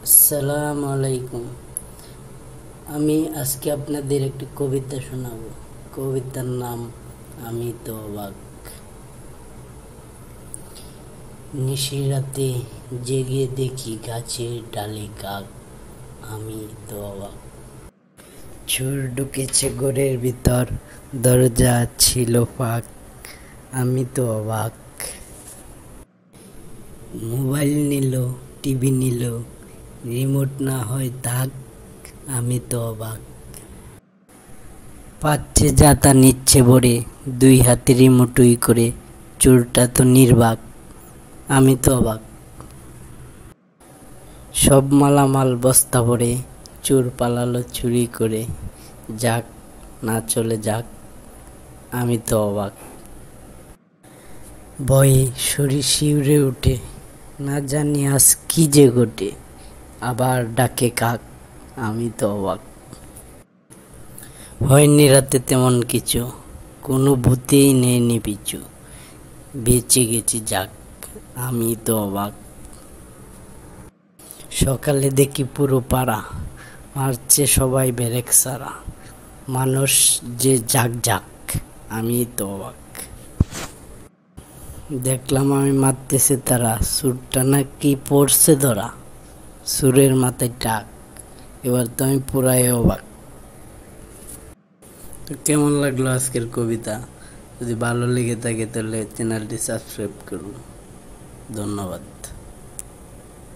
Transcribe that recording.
আসসালামু আলাইকুম। আমি আজকে আপনাদের একটি কবিতা শোনাবো। কবিতার নাম আমি তো অবাক। নিশিরাতে জেগে দেখি গাছের ডালে কাক, আমি তো অবাক। চোর ঢুকেছে ঘরের ভিতর, দরজা ছিল ফাঁক, আমি তো অবাক। মোবাইল নিল, টিভি নিল, রিমোট না হয় থাক, আমি তো অবাক। পাচ্ছে যা তা নিচ্ছে ভরে, দুই হাতে রিমোটই করে, চোরটা তো নির্বাক, আমি তো অবাক। সব মালামাল বস্তা ভরে, চোর পালালো চুরি করে, যাক না চলে যাক, আমি তো অবাক। ভয়ে শরীর শিউরে উঠে, না জানি আজ কি যে ঘটে, আবার ডাকে কাক, আমি তো অবাক। হয়নি রাতে তেমন কিছু, কোনো ভূতেই নেয়নি পিছু, বেঁচে গেছি যাক, আমি তো অবাক। সকালে দেখি পুরো পাড়া মারছে সবাই ব্যারেক সারা, মানুষ যে যাক যাক, আমি তো অবাক। দেখলাম আমি মারতেছে তারা, সুরটা নাকি পড়ছে ধরা, সুরের মাথায় টাক, এবার তো আমি পুরাই অবাক। তো কেমন লাগলো আজকের কবিতা? যদি ভালো লেগে থাকে তাহলে চ্যানেলটি সাবস্ক্রাইব করুন। ধন্যবাদ।